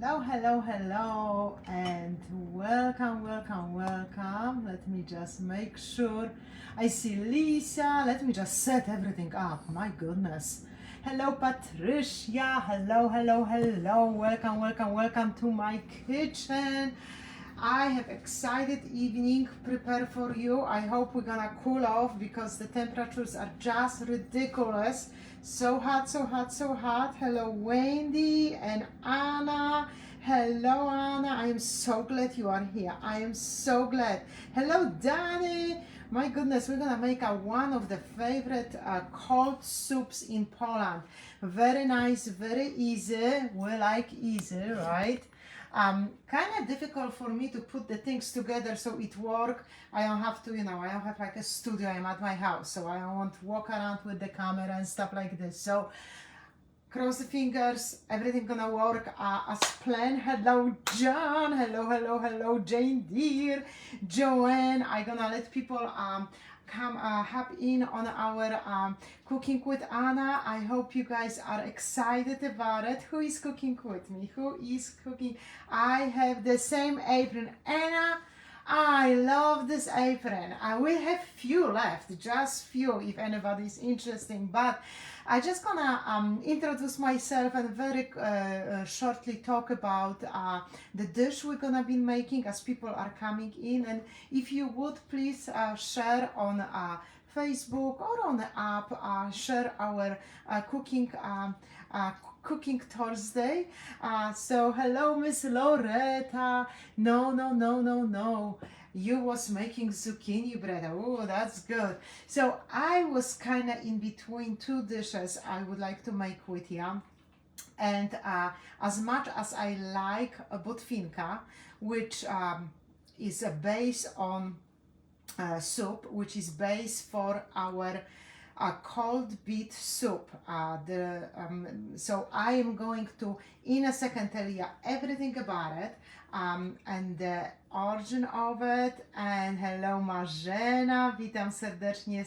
Hello, and welcome. Let me just make sure I see Lisa. Let me just set everything up. My goodness. Hello, Patricia. Hello. Welcome to my kitchen. I have excited evening prepared for you. I hope we're gonna cool off because the temperatures are just ridiculous. So hot. Hello, Wendy and Anna. Hello, Anna. I am so glad you are here. I am so glad. Hello, Danny. My goodness, we're gonna make one of the favorite cold soups in Poland. Very nice, very easy. We like easy, right? Kind of difficult for me to put the things together so it work. I don't have to, I don't have like a studio. I'm at my house, so I don't want to walk around with the camera and stuff like this. So cross the fingers, everything gonna work as planned. Hello, John. Hello, Jane dear, Joanne. I gonna let people come hop in on our cooking with Anna. I hope you guys are excited about it. Who is cooking with me? Who is cooking? I have the same apron. Anna, I love this apron. We have few left, just few if anybody's interested. But I just gonna introduce myself and very shortly talk about the dish we're gonna be making as people are coming in. And if you would please share on Facebook or on the app, share our cooking Thursday. So hello, Miss Loretta. No. You was making zucchini bread. Oh, that's good. So I was kind of in between two dishes I would like to make with you. And as much as I like a botwinka, which is a base on soup, which is base for our cold beet soup. So I am going to in a second tell you everything about it and the origin of it. And hello, Marzena, witam serdecznie.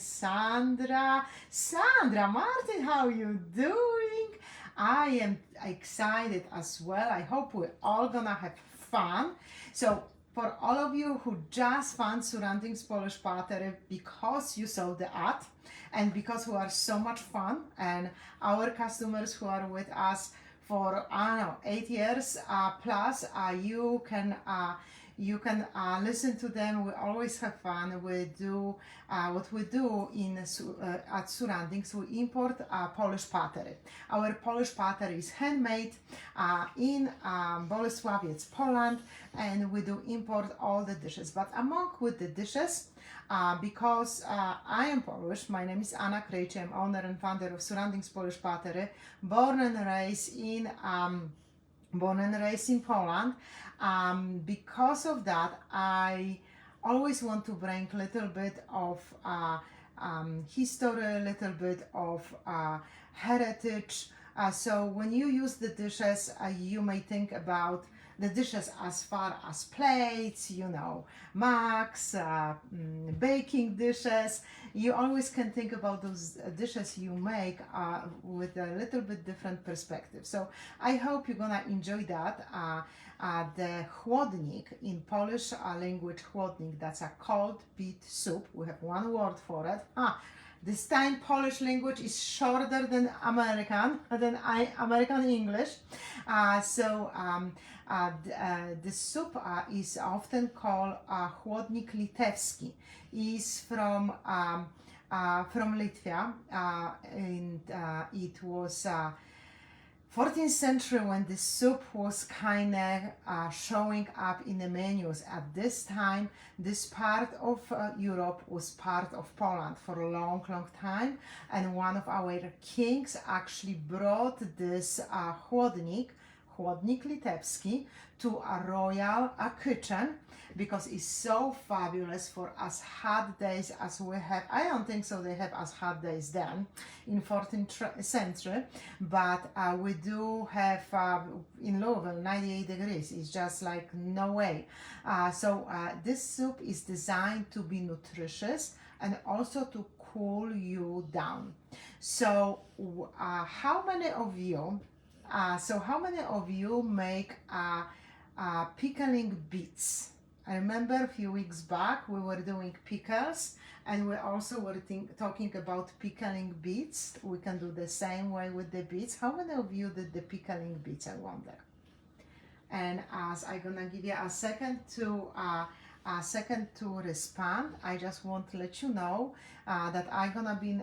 Sandra Martin, how you doing? I am excited as well. I hope we're all gonna have fun. So for all of you who just found Surroundings Polish Pottery because you saw the ad and because we are so much fun, and our customers who are with us for, I don't know, 8 years plus, you can listen to them. We always have fun. We do what we do in at Surroundings. We import Polish pottery. Our Polish pottery is handmade in Bolesławiec, Poland, and we do import all the dishes. But among with the dishes, because I am Polish, my name is Anna Krejci. I'm owner and founder of Surroundings Polish Pottery, born and raised in Poland. Because of that, I always want to bring a little bit of history, a little bit of heritage. So when you use the dishes, you may think about the dishes as far as plates, mugs, baking dishes. You always can think about those dishes you make with a little bit different perspective. So I hope you're gonna enjoy that. The chłodnik, in Polish language, chłodnik, that's a cold beet soup. We have one word for it. This time Polish language is shorter than American English. The soup is often called chłodnik litewski. Is from Lithuania, and it was 14th century when the soup was kind of showing up in the menus. At this time, this part of Europe was part of Poland for a long time, and one of our kings actually brought this chłodnik litewski, to a royal kitchen because it's so fabulous for as hot days as we have. I don't think so they have as hot days then in 14th century, but we do have in Louisville 98 degrees. It's just like no way. So this soup is designed to be nutritious and also to cool you down. So how many of you So how many of you make pickling beets? I remember a few weeks back we were doing pickles, and we also were talking about pickling beets. We can do the same way with the beets. How many of you did the pickling beets, I wonder? And as I'm gonna give you a second to respond, I just want to let you know that I'm gonna be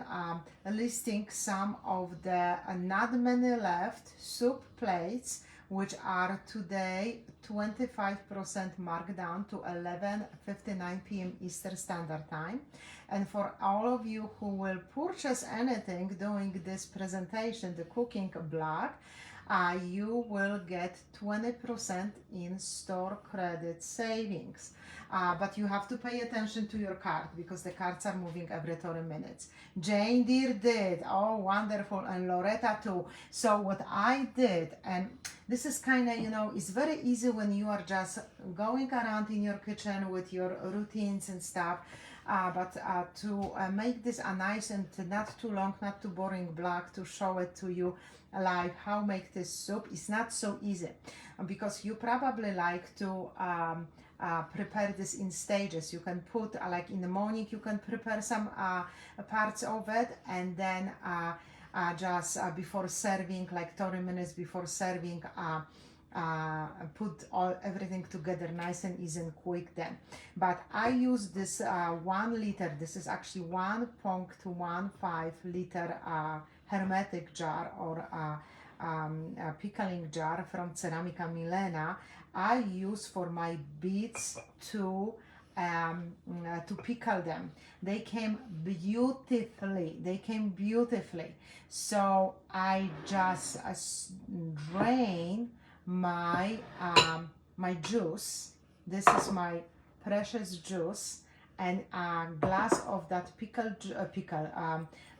listing some of the not many left soup plates, which are today 25% marked down to 11:59 p.m. Eastern Standard Time. And for all of you who will purchase anything during this presentation, the cooking blog, you will get 20% in store credit savings. But you have to pay attention to your card because the cards are moving every 30 minutes. Jane Deere did, oh wonderful, and Loretta too. So what I did, and this is kind of, it's very easy when you are just going around in your kitchen with your routines and stuff. But to make this a nice and not too long, not too boring blog, to show it to you live how make this soup is not so easy, because you probably like to prepare this in stages. You can put like in the morning you can prepare some parts of it, and then just before serving, like 30 minutes before serving, put everything together nice and easy and quick then. But I use this 1 liter, this is actually 1.15 liter hermetic jar or pickling jar from Ceramica Milena. I use for my beets to pickle them. They came beautifully. So I just drain my my juice. This is my precious juice, and a glass of that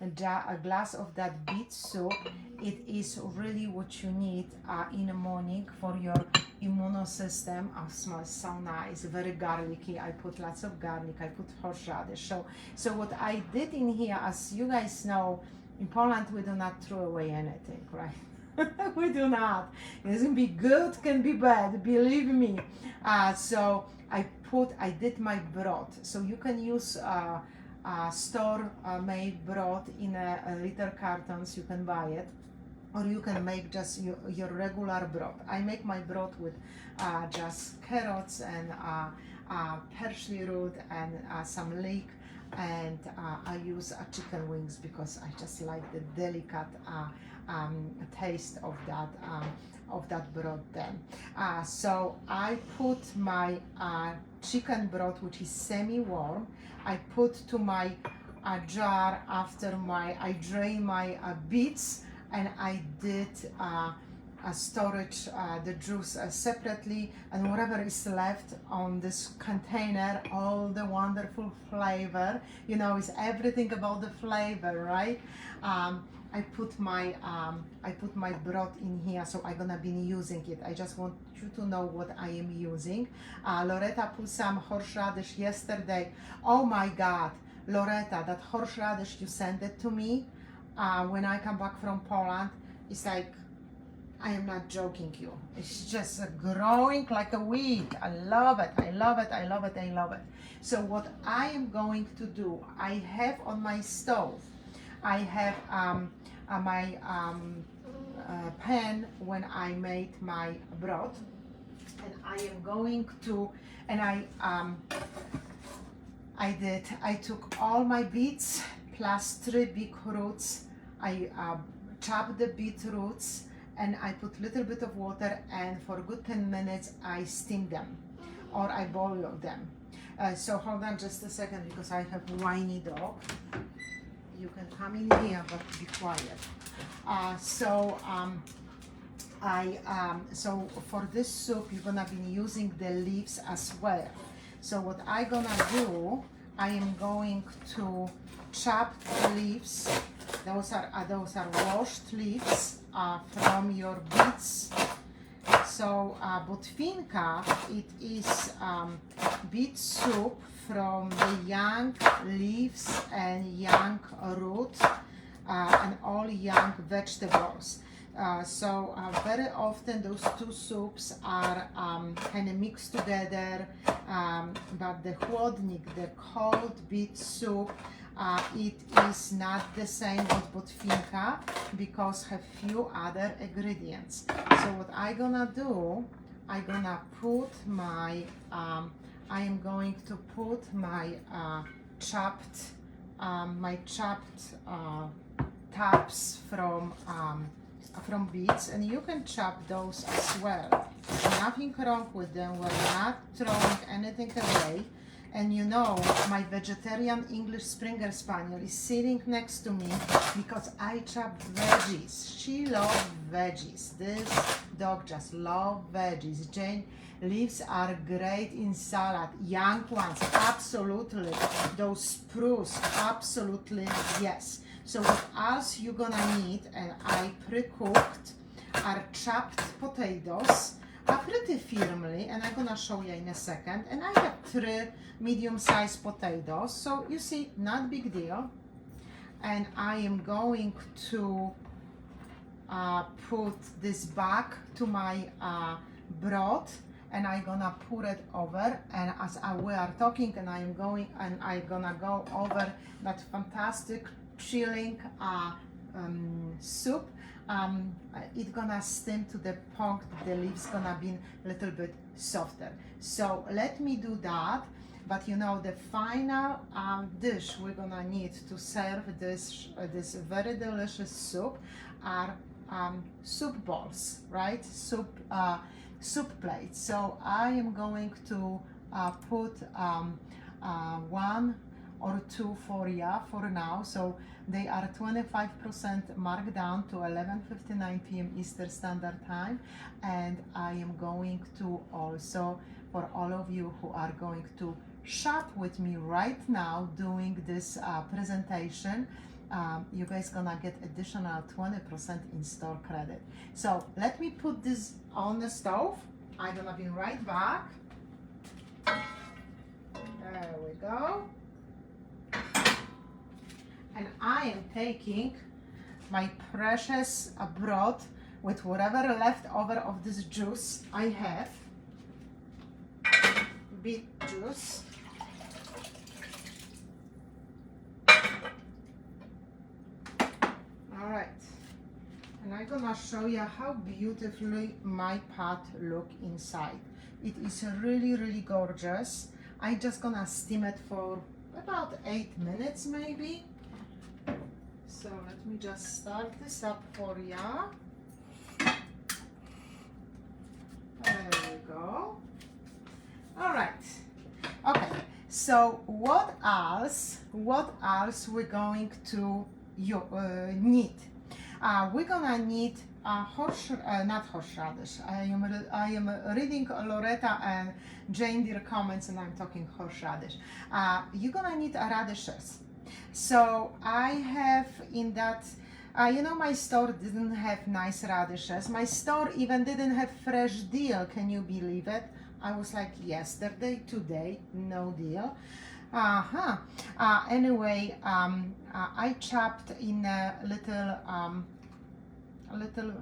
a glass of that beet soup. It is really what you need in the morning for your immune system. It smells so nice, very garlicky. I put lots of garlic, I put horseradish. So what I did in here, as you guys know, in Poland we do not throw away anything, right? We do not. It can be good, can be bad, believe me. So I did my broth. So you can use store made broth in a liter cartons. You can buy it, or you can make just your regular broth. I make my broth with just carrots and parsley root and some leek, and I use chicken wings because I just like the delicate taste of that broth then. So I put my chicken broth, which is semi-warm, I put to my jar after I drain my beets, and I did storage the juice separately, and whatever is left on this container, all the wonderful flavor, it's everything about the flavor, right? I put my broth in here, so I'm gonna be using it. I just want you to know what I am using. Loretta put some horseradish yesterday. Oh my God, Loretta, that horseradish you sent it to me when I come back from Poland, it's like, I am not joking you. It's just growing like a weed. I love it. I love it. I love it. I love it. So what I am going to do, I have on my stove, I have my pan when I made my broth, and I am going to, and I took all my beets plus 3 big roots. I chopped the beetroots, and I put a little bit of water, and for a good 10 minutes I steam them, or I boil them. So hold on just a second, because I have a whiny dog. You can come in here, but be quiet. So for this soup you're gonna be using the leaves as well. So what I'm gonna do, I am going to chop the leaves. Those are washed leaves from your beets. So botwinka, it is beet soup from the young leaves and young root and all young vegetables. Very often those two soups are kind of mixed together, but the chłodnik, the cold beet soup, it is not the same with botwinka because have few other ingredients. So what I gonna do, I gonna put my, I am going to put my chopped tops from beets, and you can chop those as well. Nothing wrong with them. We're not throwing anything away. And you know, my vegetarian English Springer Spaniel is sitting next to me because I chop veggies. She loves veggies. This dog just loves veggies. Jane, leaves are great in salad. Young ones, absolutely. Those spruce, absolutely, yes. So what else you gonna need, and I pre-cooked, are chopped potatoes, pretty firmly, and I'm gonna show you in a second. And I have 3 medium-sized potatoes, so you see, not big deal. And I am going to put this back to my broth, and I'm gonna put it over. And as we are talking, and I'm gonna go over that fantastic chilling soup. It's gonna steam to the point the leaves gonna be a little bit softer. So let me do that. But you know, the final dish we're gonna need to serve this very delicious soup are soup bowls, right? Soup plates. So I am going to put 1 or 2 for now. So they are 25% marked down to 11:59 p.m. Eastern Standard Time. And I am going to also, for all of you who are going to shop with me right now doing this presentation, you guys gonna get additional 20% in-store credit. So let me put this on the stove. I'm gonna be right back. There we go. And I am taking my precious broth with whatever left over of this juice I have, beet juice. All right, and I'm gonna show you how beautifully my pot look inside. It is really, really gorgeous. I'm just gonna steam it for about 8 minutes maybe. So let me just start this up for ya. There we go. All right. Okay. So what else we're going to need? We're gonna need not horseradish. I am reading Loretta and Jane Deere comments, and I'm talking horseradish. You're gonna need radishes. So I have in that, you know, my store didn't have nice radishes. My store even didn't have fresh dill. Can you believe it? I was like, yesterday, today, no deal. Anyway, I chopped in little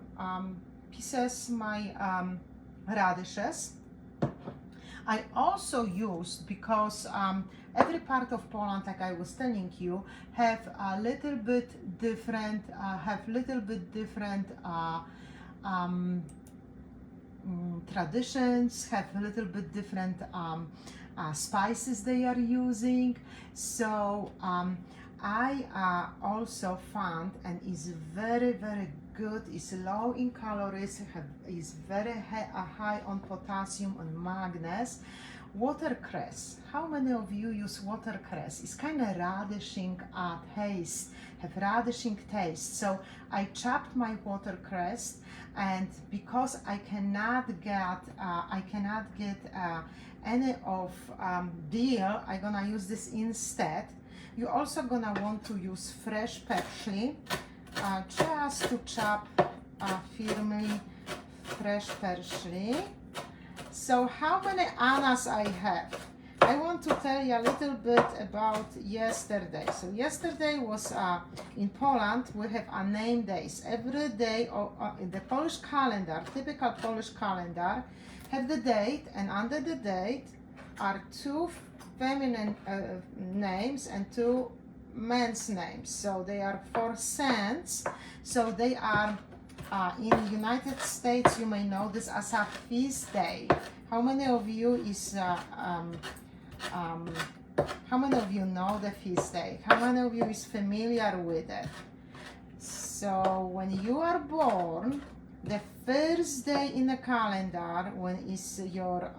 pieces my radishes. I also used, because every part of Poland, like I was telling you, have a little bit different, traditions, have a little bit different spices they are using. So I also found, and is very, very good, is low in calories, is very high on potassium and magnesium, watercress. How many of you use watercress? It's kind of radishing taste, have radishing taste. So I chopped my watercress, and because I cannot get any of dill, I'm gonna use this instead. You're also gonna want to use fresh parsley, just to chop firmly fresh parsley. So how many annas I have? I want to tell you a little bit about yesterday. So yesterday was in Poland. We have a name days. Every day in the Polish calendar, typical Polish calendar, have the date, and under the date are two feminine names and two men's names. So they are 4 saints. So they are in the United States. You may know this as a feast day. How many of you is how many of you know the feast day? How many of you is familiar with it? So when you are born, the first day in the calendar, when is your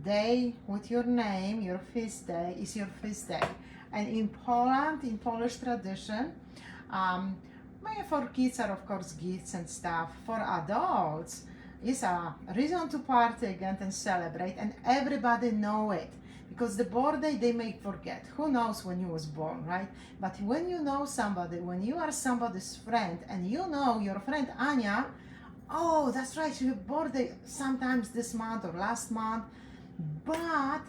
day with your name, your feast day, is your feast day. And in Poland, in Polish tradition, for kids are of course gifts and stuff. For adults, it's a reason to party again and celebrate, and everybody know it. Because the birthday they may forget. Who knows when you was born, right? But when you know somebody, when you are somebody's friend, and you know your friend Anya, oh, that's right, your birthday sometimes this month or last month, but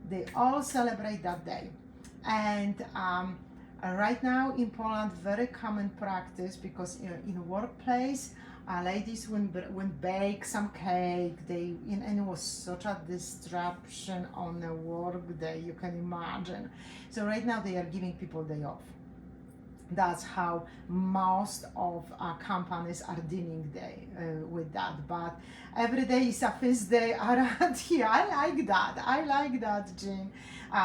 they all celebrate that day. And right now in Poland, very common practice, because in a workplace, ladies when bake some cake, and it was such a disruption on a work day, you can imagine. So right now they are giving people day off. That's how most of companies are dealing with that. But every day is a feast day around here. I like that, Jean.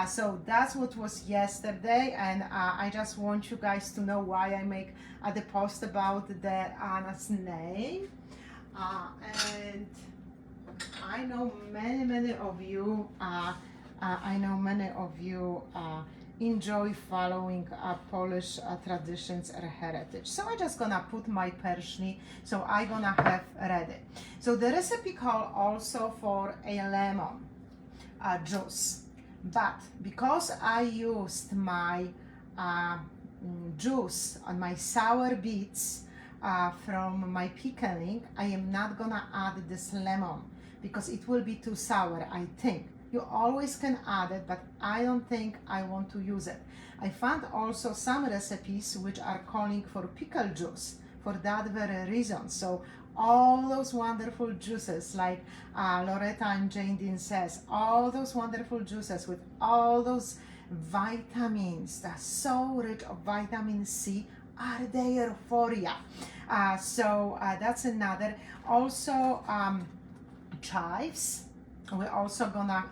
So that's what was yesterday, and I just want you guys to know why I make the post about the Anna's name. And I know many of you. Enjoy following Polish traditions and heritage. So I'm just gonna put my pershni, so I'm gonna have ready. So the recipe call also for a lemon juice, but because I used my juice on my sour beets from my pickling, I am not gonna add this lemon because it will be too sour, I think. You always can add it, but I don't think I want to use it. I found also some recipes which are calling for pickle juice for that very reason. So all those wonderful juices, like Loretta and Jane Dean says, all those wonderful juices with all those vitamins that's so rich of vitamin C are there for you. So that's another. Also chives. We're also gonna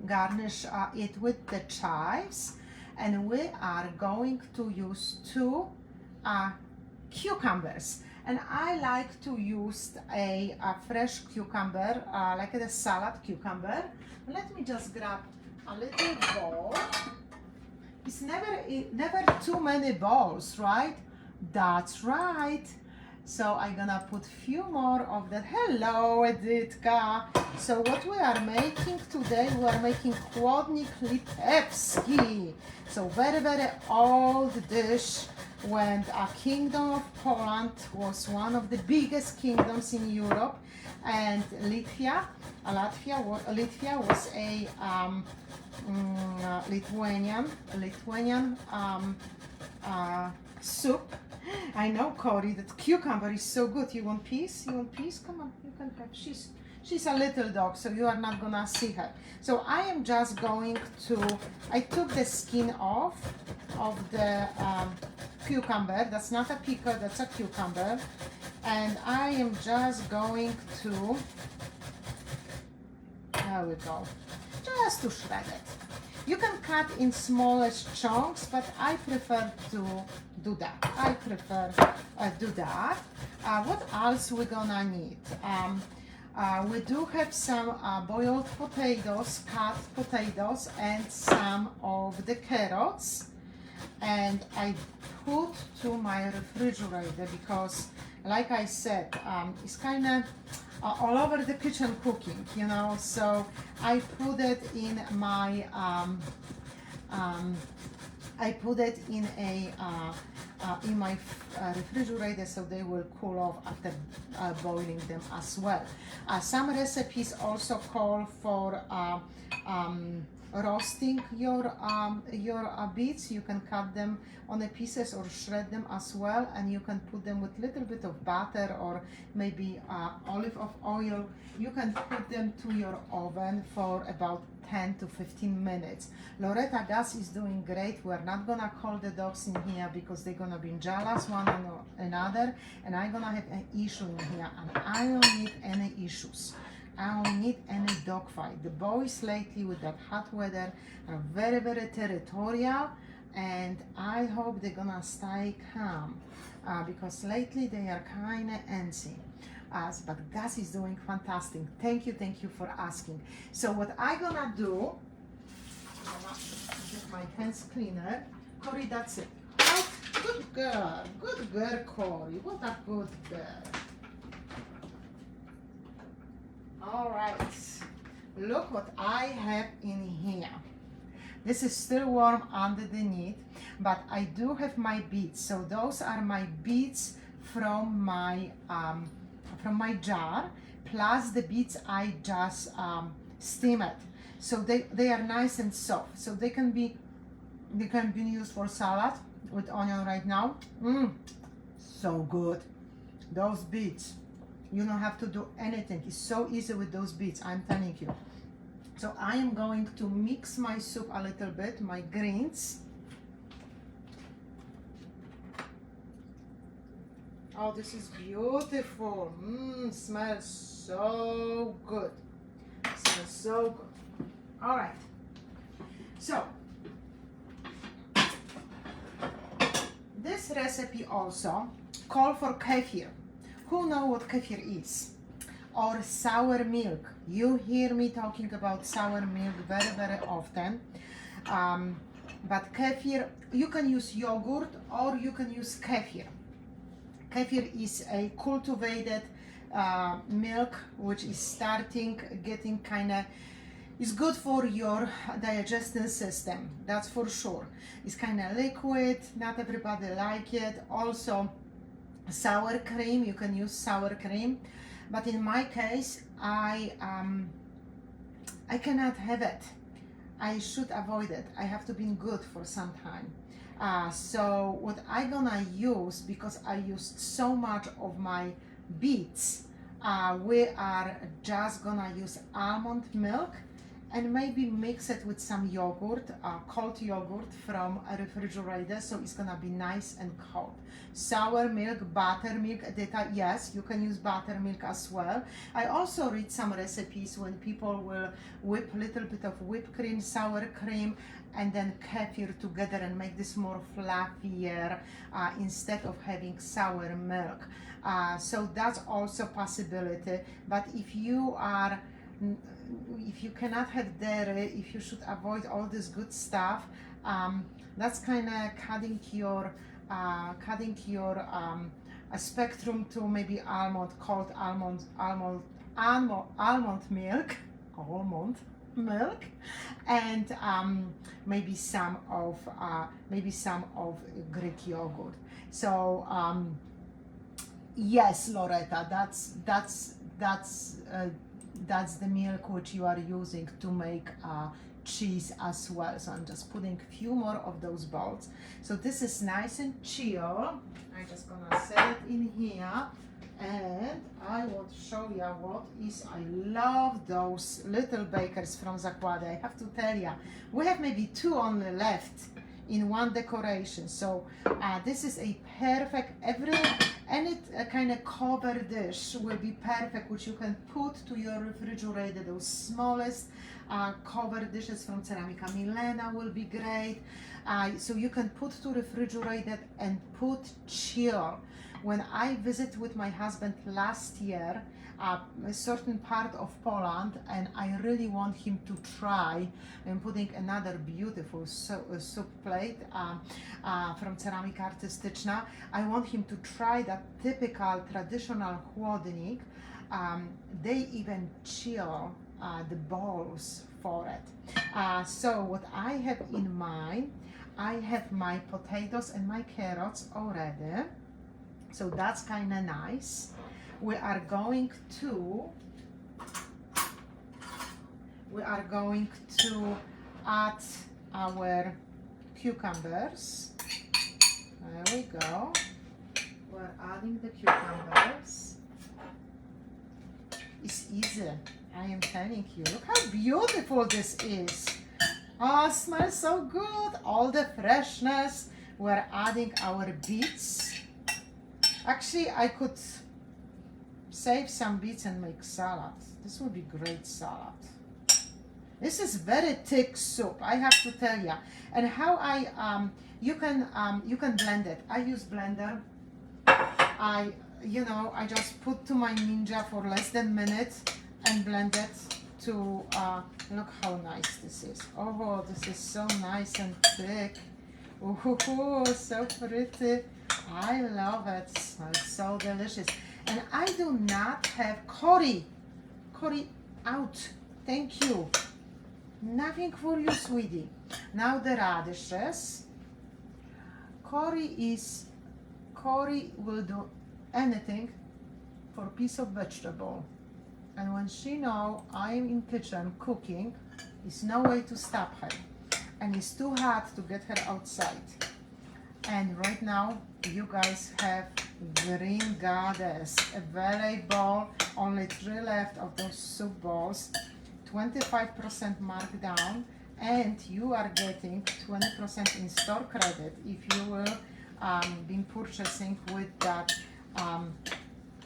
garnish it with the chives, and we are going to use 2 cucumbers. And I like to use a fresh cucumber, like a salad cucumber. Let me just grab a little bowl. It's never too many bowls, right? That's right. So I'm gonna put few more of that. Hello, Editka. So what we are making today, we are making chłodnik litewski. So very old dish, when a kingdom of Poland was one of the biggest kingdoms in Europe, and Latvia was a Lithuanian soup. I know, Cody, that cucumber is so good. You want piece? You want piece? Come on, you can have. She's a little dog, so you are not gonna see her. So I am just going to. I took the skin off of the cucumber. That's not a pickle. That's a cucumber, and I am just going to. There we go. Just to shred it. You can cut in smallest chunks, but I prefer to do that. Do that. What else we're gonna need? We do have some boiled potatoes, cut potatoes, and some of the carrots. And I put to my refrigerator because, like I said, it's kind of all over the kitchen cooking, you know. So I put it in my refrigerator, so they will cool off after boiling them as well. Some recipes also call for roasting your beets. You can cut them on the pieces or shred them as well, and you can put them with little bit of butter or maybe olive oil. You can put them to your oven for about 10 to 15 minutes. Loretta, gas is doing great. We're not gonna call the dogs in here because they're gonna be jealous one another, and I'm gonna have an issue in here, and I don't need any issues. I don't need any dog fight. The boys lately with that hot weather are very, very territorial, and I hope they're gonna stay calm because lately they are kind of antsy. But Gus is doing fantastic. Thank you for asking. So what I'm gonna do, I'm gonna get my hands cleaner. Corey, that's it. Oh, good girl, Corey. What a good girl. All right, look what I have in here. This is still warm underneath, but I do have my beets. So those are my beets from my jar, plus the beets I just steamed. So they are nice and soft. So they can be used for salad with onion right now. So good. Those beets. You don't have to do anything. It's so easy with those beets, I'm telling you. So I am going to mix my soup a little bit, my greens. Oh, this is beautiful. Smells so good. Smells so good. All right. So this recipe also calls for kefir. Who know what kefir is? Or sour milk. You hear me talking about sour milk very, very often. But kefir, you can use yogurt or you can use kefir. Kefir is a cultivated milk which is getting kind of, it's good for your digestive system, that's for sure. It's kind of liquid, not everybody like it. Also, sour cream, you can use sour cream, but in my case I cannot have it. I should avoid it. I have to be good for some time. So what I gonna use, because I used so much of my beets, we are just gonna use almond milk and maybe mix it with some yogurt, cold yogurt from a refrigerator, so it's gonna be nice and cold. Sour milk, buttermilk, yes, you can use buttermilk as well. I also read some recipes when people will whip a little bit of whipped cream, sour cream, and then kefir together and make this more fluffier instead of having sour milk. So that's also possibility. But if you cannot have dairy, if you should avoid all this good stuff, that's kind of cutting your spectrum to maybe cold almond milk, and maybe some of Greek yogurt. So yes, Loretta, that's the milk which you are using to make cheese as well. So I'm just putting a few more of those balls. So this is nice and chill. I'm just gonna set it in here, and I want to show you I love those little bakers from Zakłady. I have to tell you, we have maybe 2 only left in one decoration. So this is a perfect, any kind of cover dish will be perfect, which you can put to your refrigerator. Those smallest cover dishes from Ceramica Milena will be great. So you can put to refrigerator and put chill. When I visited with my husband last year a certain part of Poland, and I really want him to try, I'm putting another beautiful soup plate from Ceramika Artystyczna. I want him to try that typical traditional chłodnik. They even chill the bowls for it. So what I have in mind, I have my potatoes and my carrots already. So that's kind of nice. We are going to we are going to add our cucumbers. There we go. We're adding the cucumbers. It's easy, I am telling you. Look how beautiful this is. Oh, smells so good. All the freshness. We're adding our beets. Actually, I could save some beets and make salad. This would be great salad. This is very thick soup, I have to tell you. And how you can blend it. I use blender. I just put to my Ninja for less than a minute and blend it to look how nice this is. Oh, this is so nice and thick. Oh, so pretty. I love it. It smells so delicious. And I do not have curry. Curry out. Thank you. Nothing for you, sweetie. Now the radishes. Curry will do anything for a piece of vegetable. And when she know I'm in kitchen cooking, it's no way to stop her. And it's too hot to get her outside. And right now, you guys have green goddess available. Only 3 left of those soup balls. 25% markdown. And you are getting 20% in store credit if you will be purchasing with that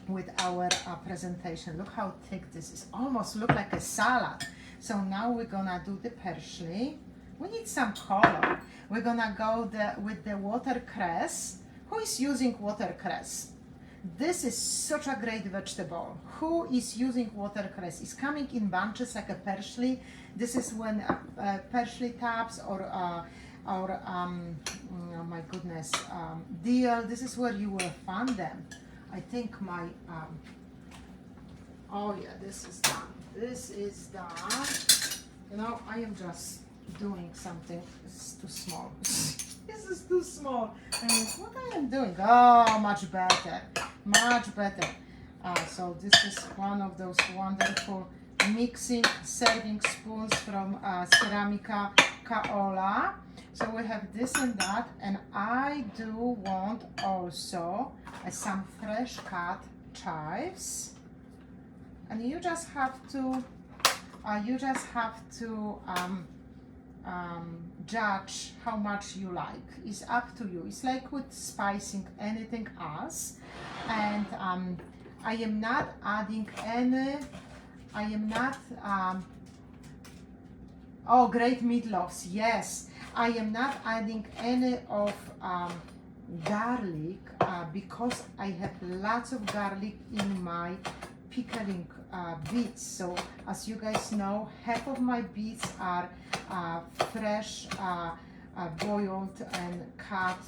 with our presentation. Look how thick this is. Almost look like a salad. So now we're gonna do the parsley. We need some color. We're gonna go with the watercress. Who is using watercress? This is such a great vegetable. Who is using watercress? It's coming in bunches like a parsley. This is when parsley tops or oh my goodness, dill. This is where you will find them. I think my oh yeah, this is done. This is done. You know, I am just doing something. This is too small. This is too small. And what I am doing? Oh, much better, much better. So this is one of those wonderful mixing serving spoons from Ceramica Kaola. So we have this and that, and I do want also some fresh cut chives, and you just have to judge how much you like. It's up to you. It's like with spicing anything else. And I am not adding any. I am not. Oh, great meatloaves. Yes, I am not adding any of garlic because I have lots of garlic in my pickling beets. So as you guys know, half of my beets are fresh boiled and cut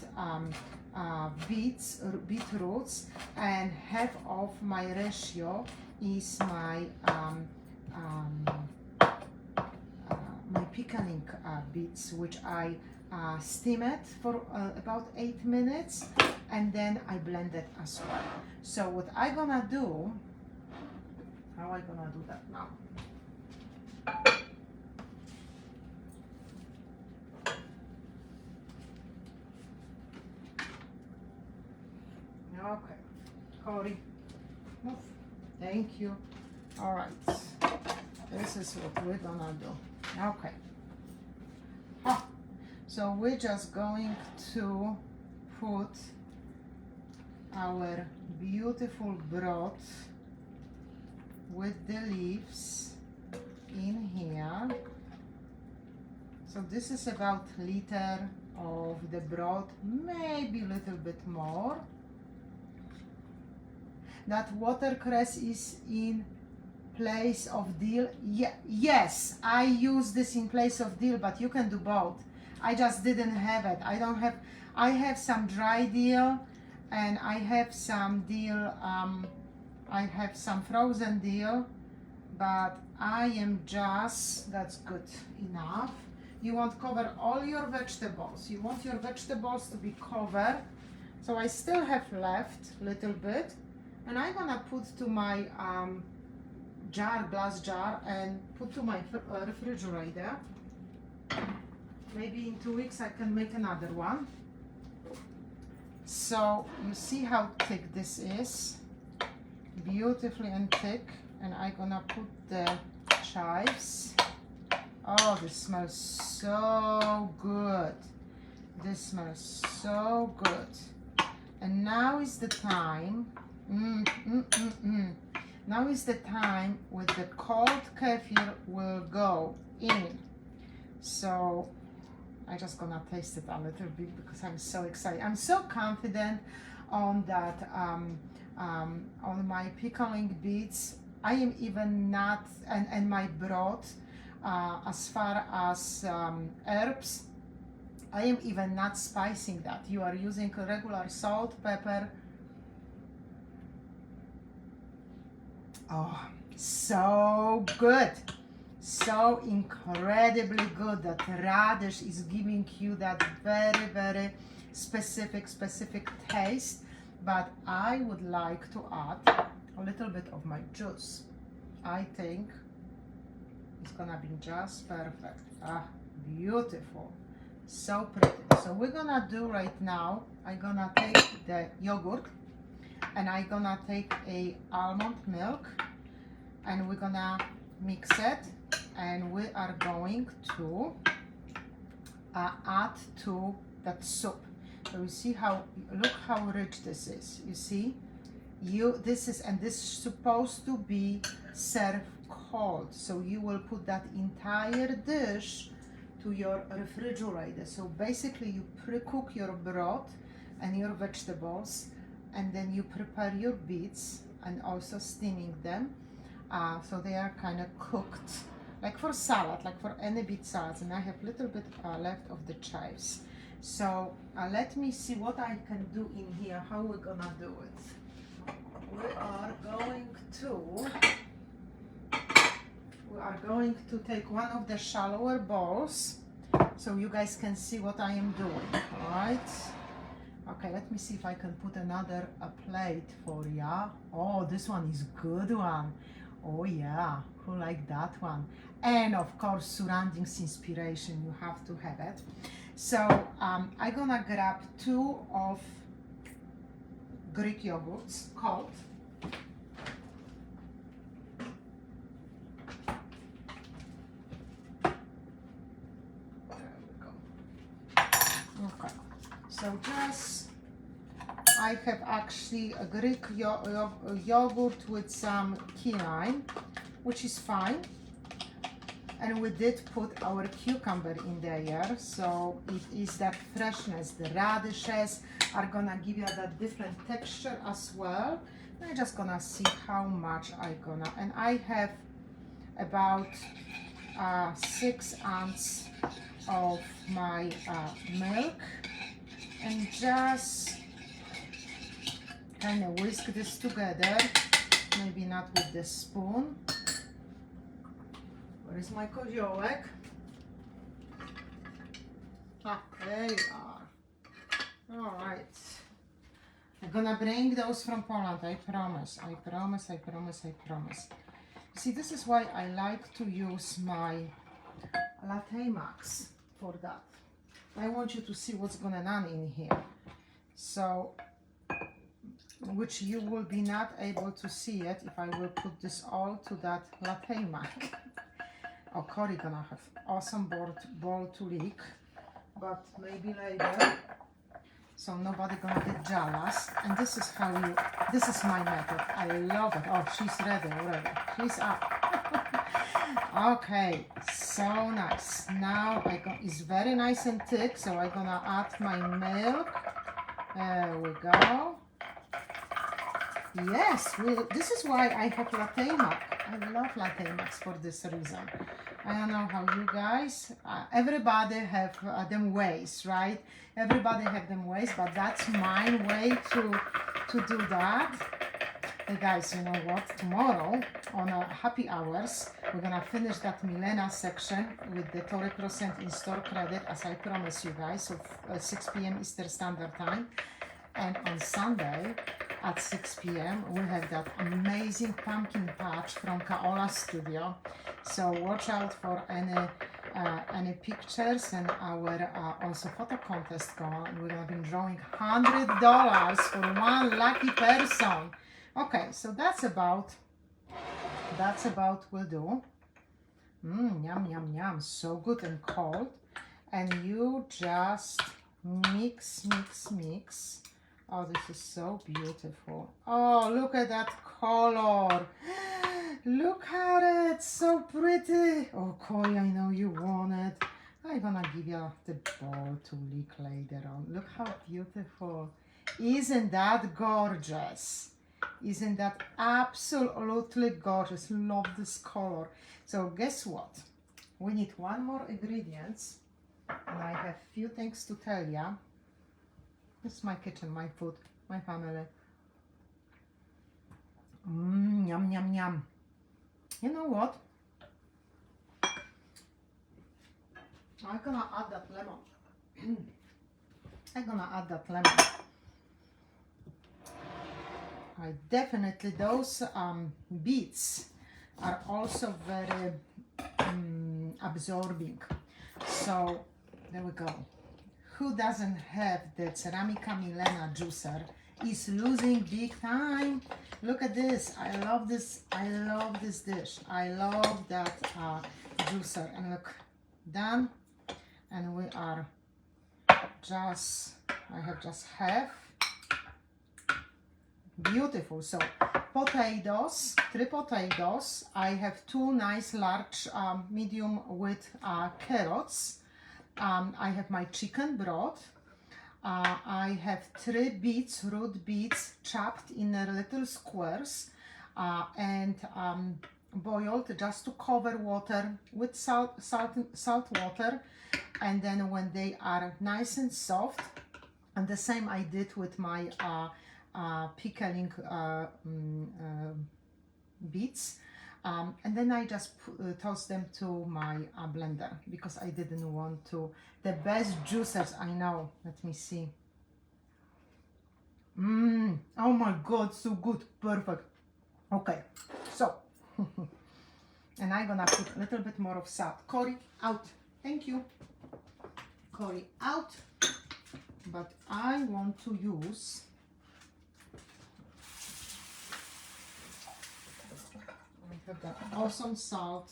beetroots, and half of my ratio is my my pickling beets, which I steam it for about 8 minutes, and then I blend it as well. So what I gonna do, how I gonna do that now? Okay, Cody, move. Thank you. All right, this is what we're gonna do. Okay. So we're just going to put our beautiful broth with the leaves in here. So this is about a liter of the broth, maybe a little bit more. That watercress is in place of dill. Yes, I use this in place of dill, but you can do both. I just didn't have it. I have some dry dill, and I have some dill, I have some frozen dill, but I am just, that's good enough. You want to cover all your vegetables. You want your vegetables to be covered. So I still have left a little bit, and I'm gonna put to my jar, glass jar, and put to my refrigerator. Maybe in 2 weeks I can make another one. So you see how thick this is, beautifully and thick. And I'm gonna put the chives. Oh, this smells so good. This smells so good. And now is the time. Now is the time with the cold kefir will go in. So I'm just gonna taste it a little bit because I'm so excited. I'm so confident on that, on my pickling beets. I am even not, and my broth, as far as herbs, I am even not spicing that. You are using regular salt, pepper. Oh, so good. So incredibly good. That radish is giving you that very, very specific taste. But I would like to add a little bit of my juice. I think it's gonna be just perfect. Ah, beautiful. So pretty. So we're gonna do right now, I'm gonna take the yogurt and I'm gonna take a almond milk and we're gonna mix it, and we are going to add to that soup. So you see how, look how rich this is. You see, this is supposed to be served cold. So you will put that entire dish to your refrigerator. So basically you pre-cook your broth and your vegetables, and then you prepare your beets and also steaming them. So they are kind of cooked, like for salad, like for any beet salads. And I have a little bit left of the chives. So let me see what I can do in here, how we're gonna do it. We are going to take one of the shallower bowls so you guys can see what I am doing. All right. Okay, let me see if I can put another plate for ya. Oh, this one is good one. Oh yeah, who like that one? And of course, surroundings inspiration, you have to have it. So I'm gonna grab 2 of Greek yogurts, cold. There we go. Okay, so just, I have actually a Greek yogurt with some key lime, which is fine. And we did put our cucumber in there, so it is that freshness. The radishes are gonna give you that different texture as well. I'm just gonna see how much and I have about 6 ounces of my milk, and just kind of whisk this together, maybe not with the spoon. Where is my koziołek? Ah, there you are. All right. I'm gonna bring those from Poland, I promise. I promise. See, this is why I like to use my Latte Max for that. I want you to see what's going on in here. So, which you will be not able to see it if I will put this all to that Latte Max. Oh, Cory gonna have awesome bowl to lick, but maybe later. So nobody gonna get jealous. And this is this is my method. I love it. Oh, she's ready already. She's up. Okay, so nice. Now it's very nice and thick, so I'm gonna add my milk. There we go. Yes, this is why I have Latte Max. I love Latte Max for this reason. I don't know how you guys, everybody have them ways, right? Everybody have them ways, but that's my way to do that. Hey guys, you know what? Tomorrow on happy hours, we're gonna finish that Milena section with the 30% in-store credit, as I promised you guys, so 6 p.m. Eastern Standard Time. And on Sunday, at 6 p.m. we have that amazing pumpkin patch from Kaola Studio. So watch out for any pictures, and our also photo contest going on. We're gonna be drawing $100 for one lucky person. Okay, so that's about will do. Yum, yum, yum, so good and cold. And you just mix, mix, mix. Oh, this is so beautiful. Oh, look at that color. Look at it, so pretty. Oh, Corey, I know you want it. I'm gonna give you the ball to lick later on. Look how beautiful. Isn't that gorgeous? Isn't that absolutely gorgeous? Love this color. So guess what? We need one more ingredients, and I have few things to tell you. This is my kitchen, my food, my family. Yum, yum, yum. You know what? I'm gonna add that lemon. I'm gonna add that lemon. I definitely, those beets are also very absorbing. So there we go. Who doesn't have the Ceramica Milena juicer is losing big time. Look at this. I love this. I love this dish. I love that juicer. And look, done. And we are just, I have just half. Beautiful. So potatoes, 3 potatoes. I have 2 nice large medium with carrots. I have my chicken broth. I have 3 beets, root beets, chopped in little squares and boiled just to cover water with salt water. And then when they are nice and soft, and the same I did with my pickling beets. And then I just toss them to my blender because I didn't want to. The best juicers I know. Let me see. Oh my God, so good, perfect. Okay, so and I'm gonna put a little bit more of salt. Corey, out. Thank you. Corey, out. But I want to use. I have that awesome salt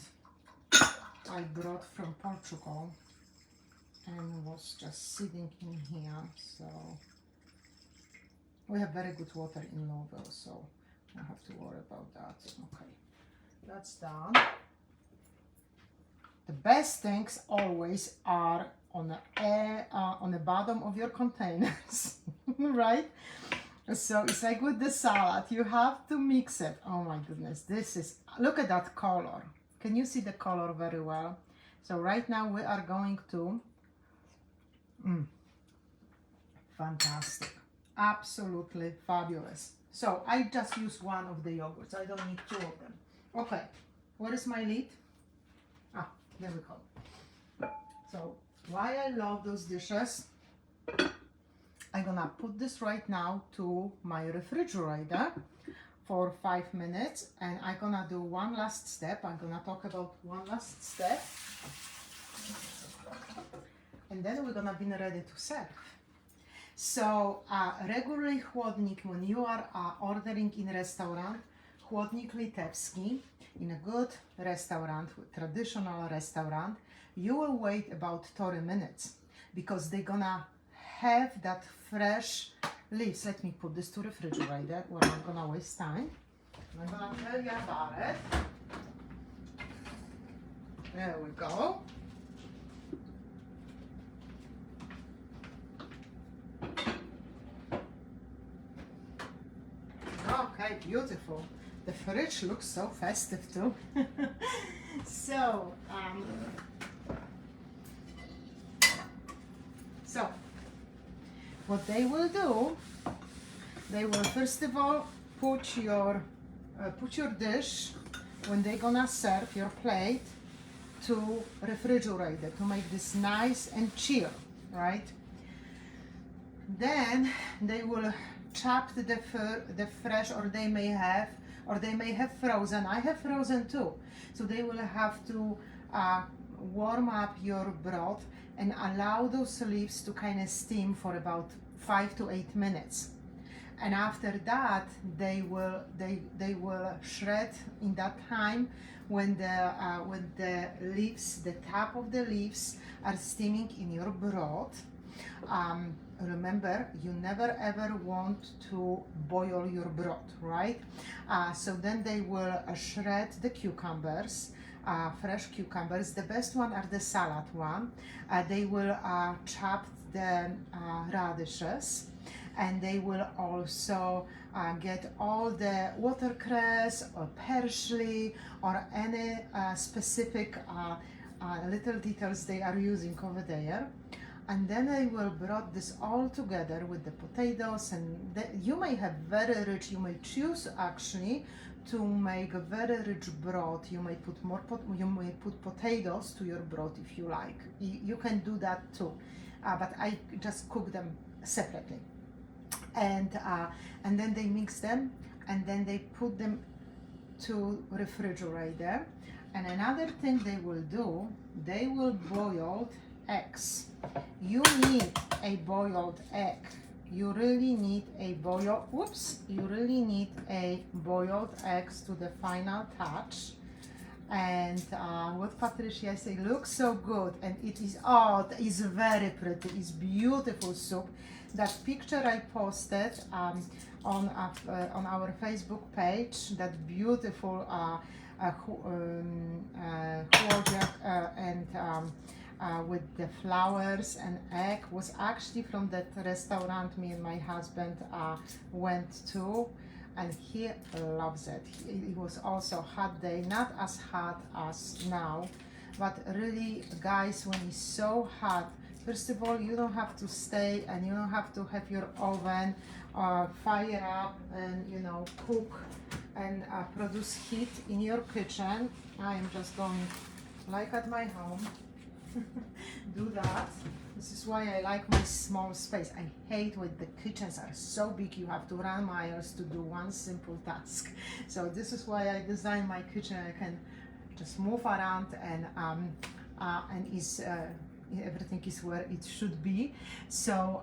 I brought from Portugal and was just sitting in here. So we have very good water in Lowville, so I don't have to worry about that. Okay, that's done. The best things always are on the bottom of your containers, right? So it's like with the salad, you have to mix it. Oh my goodness, this is, look at that color. Can you see the color very well? So right now we are going to, fantastic, absolutely fabulous. So I just use one of the yogurts, I don't need 2 of them. Okay, where is my lid? Ah, there we go. So why I love those dishes, I'm gonna put this right now to my refrigerator for 5 minutes, and I'm gonna do one last step. I'm gonna talk about one last step, and then we're gonna be ready to serve. So regularly chłodnik, when you are ordering in restaurant, chłodnik litewski, in a good restaurant, traditional restaurant, you will wait about 30 minutes because they're gonna have that fresh leaves. Let me put this to refrigerator where I'm gonna waste time. I'm gonna tell you about it. There we go. Okay, beautiful. The fridge looks so festive too. So what they will do, they will first of all put your dish, when they're gonna serve your plate, to refrigerator to make this nice and chill, right? Then they will chopped the fresh, or they may have frozen. I have frozen too. So they will have to warm up your broth and allow those leaves to kind of steam for about 5 to 8 minutes. And after that, they will shred in that time when the leaves, the top of the leaves are steaming in your broth. Remember, you never ever want to boil your broth, right? So then they will shred the cucumbers, fresh cucumbers. The best one are the salad one. They will chop the radishes, and they will also get all the watercress or parsley or any specific little details they are using over there. And then I will brought this all together with the potatoes, and you may have very rich, you may choose actually to make a very rich broth. You may put you may put potatoes to your broth if you like. You can do that too, but I just cook them separately. And then they mix them, and then they put them to refrigerator. And another thing they will do, they will boil eggs. You need a boiled egg. You really need a boiled eggs to the final touch. And what Patricia say, looks so good, and it is very pretty. It's beautiful soup. That picture I posted on our Facebook page, that beautiful with the flowers and egg, was actually from that restaurant me and my husband went to, and he loves it. It was also hot day, not as hot as now, but really, guys, when it's so hot, first of all, you don't have to stay, and you don't have to have your oven fire up and cook and produce heat in your kitchen. I am just going, like at my home, do that. This is why I like my small space. I hate when the kitchens are so big, you have to run miles to do one simple task. So this is why I designed my kitchen. I can just move around, and everything is where it should be. So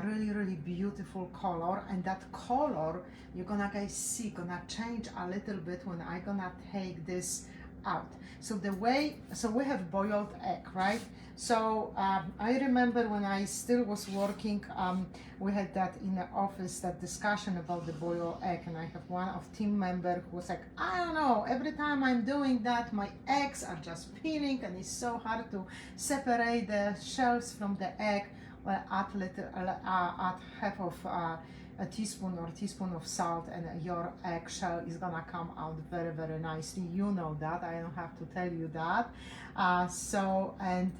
really beautiful color, and that color you're gonna see gonna change a little bit when I gonna take this out. So we have boiled egg, right? So I remember when I still was working, we had that in the office, that discussion about the boiled egg, and I have one of team member who was like, I don't know, every time I'm doing that, my eggs are just peeling, and it's so hard to separate the shells from the egg. Well, add half of a teaspoon of salt, and your eggshell is gonna come out very nicely. You know that, I don't have to tell you that. And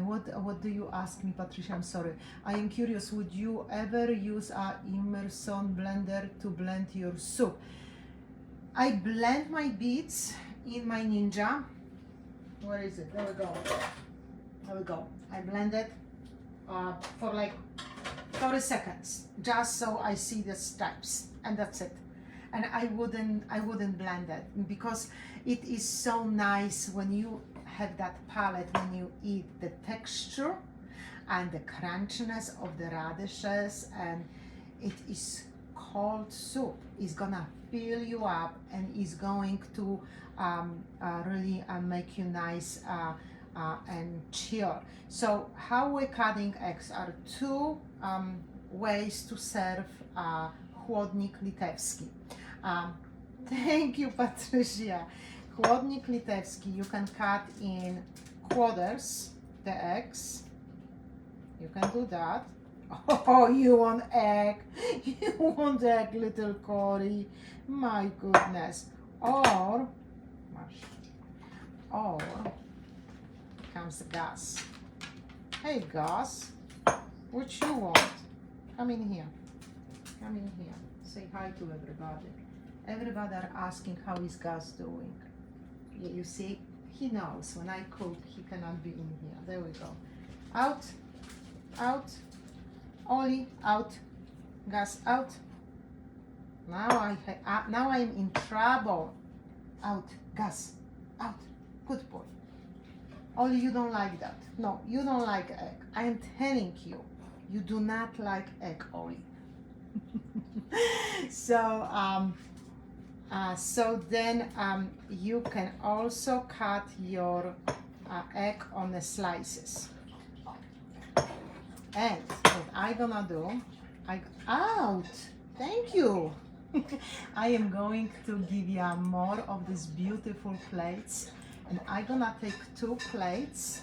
what do you ask me, Patricia? I'm sorry. I am curious, would you ever use a immersion blender to blend your soup? I blend my beets in my Ninja. Where is it? There we go. There we go. I blend it for like 30 seconds, just so I see the stripes, and that's it. And I wouldn't blend it, because it is so nice when you have that palate, when you eat the texture and the crunchiness of the radishes, and it is cold soup. It's gonna fill you up, and is going to really make you nice and chill. So how we're cutting eggs are two ways to serve chłodnik litewski. Thank you, Patricia. Chłodnik litewski, you can cut in quarters the eggs. You can do that. Oh, you want egg? You want egg, little Cory? My goodness. Or comes the Gus. Hey, Gus, what you want? Come in here. Come in here. Say hi to everybody. Everybody are asking how is Gus doing. Yeah, you see, he knows when I cook, he cannot be in here. There we go. Out, out. Ollie, out. Gus, out. Now I'm in trouble. Out. Gus, out. Good boy. Ollie, you don't like that. No, you don't like egg. I am telling you, you do not like egg, Ollie. So, then you can also cut your egg on the slices. And what I'm gonna do, out, thank you. I am going to give you more of these beautiful plates, and I'm gonna take 2 plates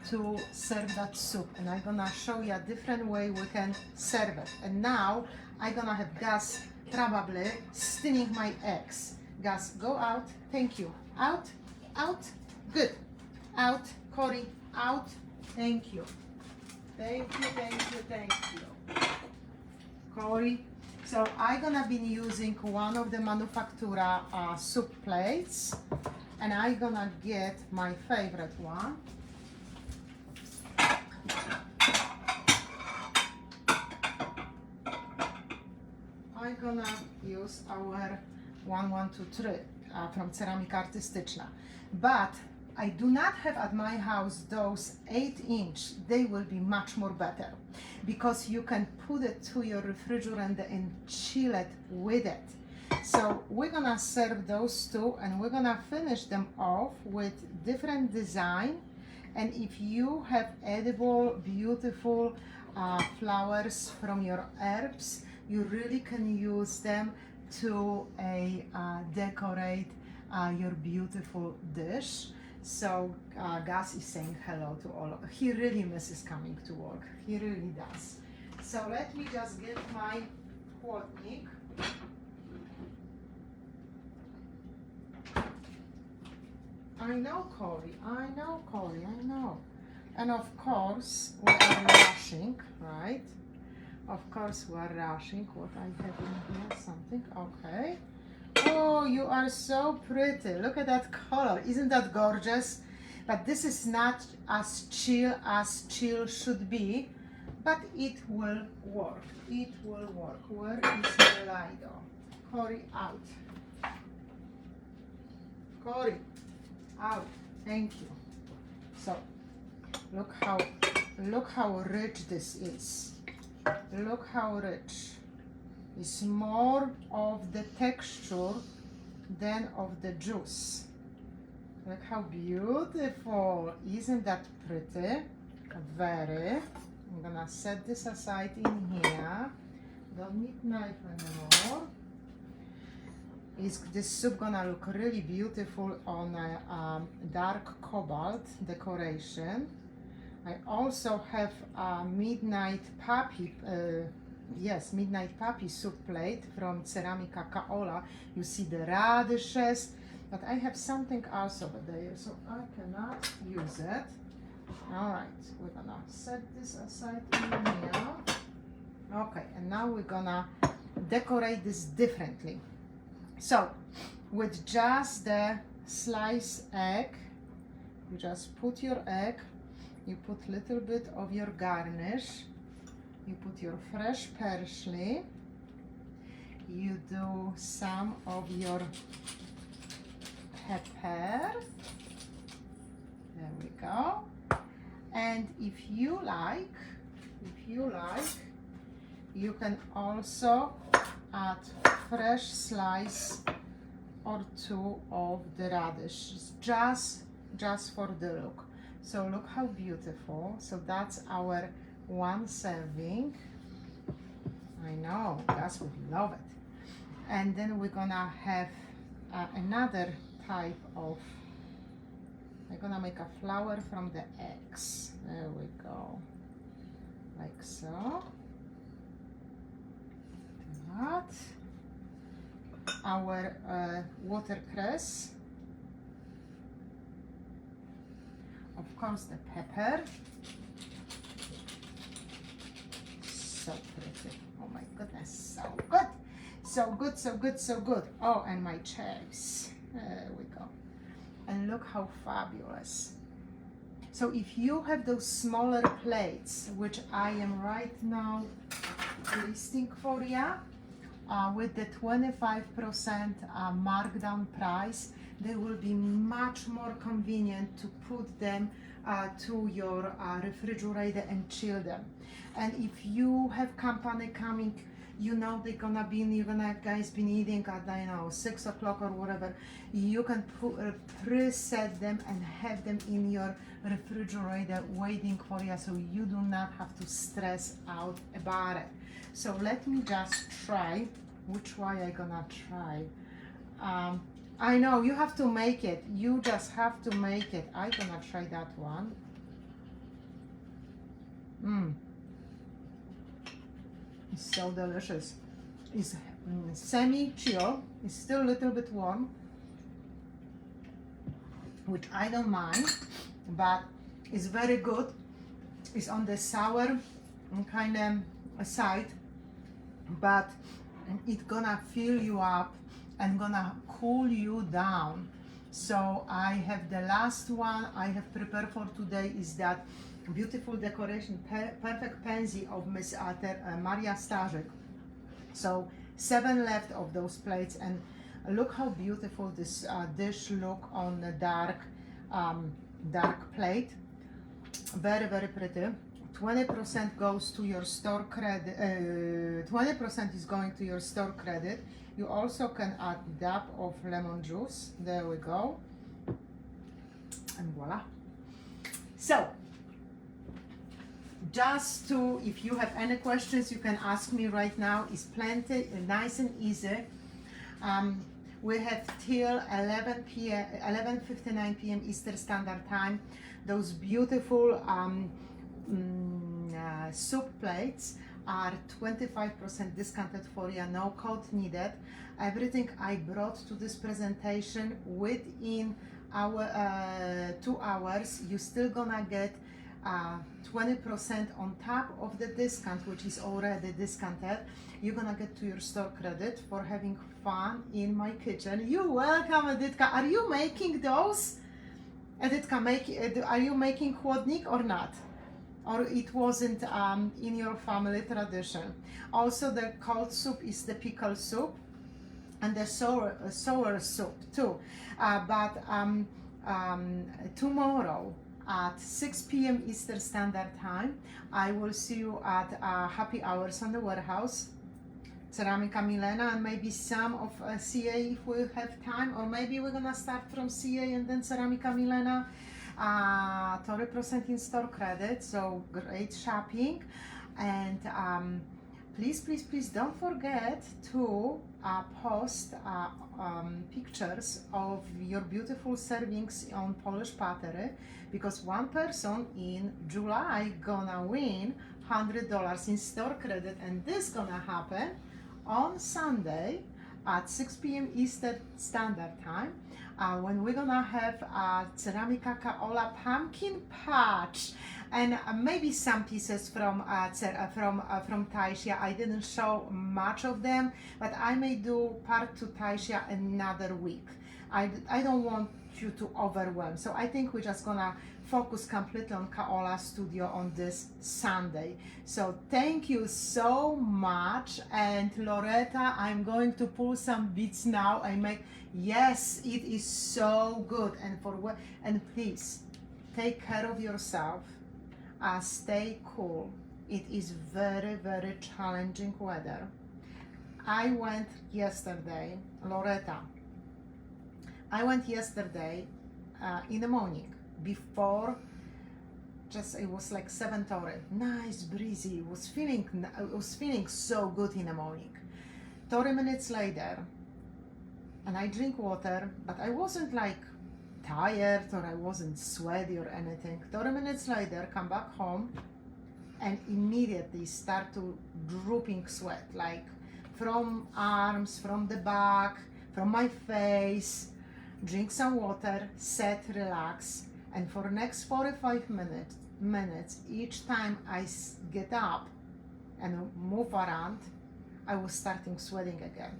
to serve that soup, and I'm gonna show you a different way we can serve it. And now I'm gonna have Gus probably steaming my eggs. Gus, go out. Thank you. Out, out, good. Out, Corey, out. Thank you. Thank you, thank you, thank you. Corey. So I'm gonna be using one of the Manufactura soup plates, and I'm gonna get my favorite one. I'm gonna use our 1123 from Ceramika Artystyczna, but I do not have at my house those 8-inch. They will be much more better because you can put it to your refrigerator and chill it with it. So we're gonna serve those 2, and we're gonna finish them off with different design. And if you have edible, beautiful flowers from your herbs, you really can use them to decorate your beautiful dish. So Gus is saying hello to all of. He really misses coming to work. He really does. So let me just get my chłodnik. I know, Corey. I know, Corey. I know. And of course, we are rushing, right? Of course, we are rushing. What I have in here? Something. Okay. Oh, you are so pretty. Look at that color. Isn't that gorgeous? But this is not as chill should be, but it will work. It will work. Where is the Lido? Corey, out. Corey, out. Thank you. So, look how rich this is. Look how rich. It's more of the texture than of the juice. Look how beautiful. Isn't that pretty? Very. I'm gonna set this aside in here. Don't need knife anymore. This soup gonna look really beautiful on a dark cobalt decoration. I also have a Midnight Puppy soup plate from Ceramika Kaola. You see the radishes, but I have something else over there, so I cannot use it. All right, we're gonna set this aside in here. Okay, and now we're gonna decorate this differently. So, with just the sliced egg, you just put your egg, you put a little bit of your garnish, you put your fresh parsley, you do some of your pepper, there we go, and if you like, you can also add fresh slice or 2 of the radish, just for the look. So look how beautiful. So that's our 1 serving. I know, Gus would love it. And then we're gonna have another type of, I'm gonna make a flower from the eggs. There we go, like so. That. Our watercress. Of course, the pepper. So pretty. Oh my goodness, so good. So good, so good, so good. Oh, and my chives. There we go. And look how fabulous. So if you have those smaller plates, which I am right now listing for you, with the 25% markdown price, they will be much more convenient to put them to your refrigerator and chill them. And if you have company coming, you know they're gonna be, you're gonna guys been eating at, I know, 6 o'clock or whatever, you can preset them and have them in your refrigerator waiting for you, so you do not have to stress out about it. So let me just try, which way I gonna try. I know you have to make it, you just have to make it. I gonna try that one. It's so delicious. It's semi-chill, it's still a little bit warm, which I don't mind, but it's very good. It's on the sour kind of side, but it's gonna fill you up and gonna cool you down. So I have the last one I have prepared for today is that beautiful decoration, perfect pansy of Miss Maria Starzyk. So 7 left of those plates, and look how beautiful this dish look on the dark plate. Very, very pretty. 20% goes to your store credit. 20% is going to your store credit. You also can add a dab of lemon juice. There we go. And voila. So, just to, if you have any questions, you can ask me right now. It's plenty, nice and easy. We have till 11 p.m., 11:59 p.m. Eastern Standard Time. Those beautiful soup plates are 25% discounted for you, no code needed. Everything I brought to this presentation within our 2 hours, you still gonna get 20% on top of the discount, which is already discounted. You're gonna get to your store credit for having fun in my kitchen. You're welcome, Editka. Are you making those? Editka, are you making chłodnik or not? Or it wasn't in your family tradition? Also, the cold soup is the pickle soup and the sour soup too. But tomorrow at 6 p.m. Eastern Standard Time, I will see you at Happy Hours on the Warehouse. Ceramika Milena and maybe some of CA if we have time, or maybe we're gonna start from CA and then Ceramika Milena. 30% in store credit, so great shopping. And please don't forget to post pictures of your beautiful servings on Polish Pottery, because one person in July gonna win $100 in store credit, and this gonna happen on Sunday at 6 p.m. Eastern Standard Time, when we're gonna have Ceramika Kaola pumpkin patch, and maybe some pieces from Taisia. I didn't show much of them, but I may do part to Taisia another week. I don't want you to overwhelm, so I think we're just gonna focus completely on Kaola Studio on this Sunday. So thank you so much. And Loretta, I'm going to pull some beads now. Yes, it is so good. And please take care of yourself. Stay cool. It is very, very challenging weather. I went yesterday, Loretta. I went yesterday in the morning before, it was like 7:30. Nice, breezy. It was feeling so good in the morning. 30 minutes later, and I drink water, but I wasn't like tired or I wasn't sweaty or anything. 30 minutes later, come back home and immediately start to drooping sweat, like from arms, from the back, from my face. Drink some water, set, relax, and for the next 45 minutes, each time I get up and move around, I was starting sweating again.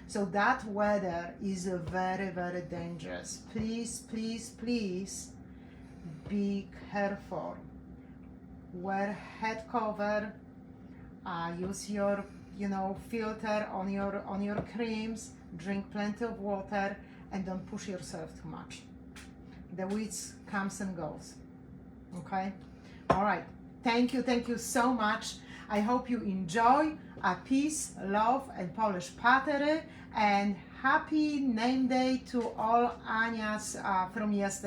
So that weather is very, very dangerous. Please, please, please be careful. Wear head cover. Use your, filter on your creams. Drink plenty of water, and don't push yourself too much. The weeds comes and goes. Okay. All right. Thank you so much. I hope you enjoy. Peace, love, and Polish pattery. And happy name day to all Anias from yesterday.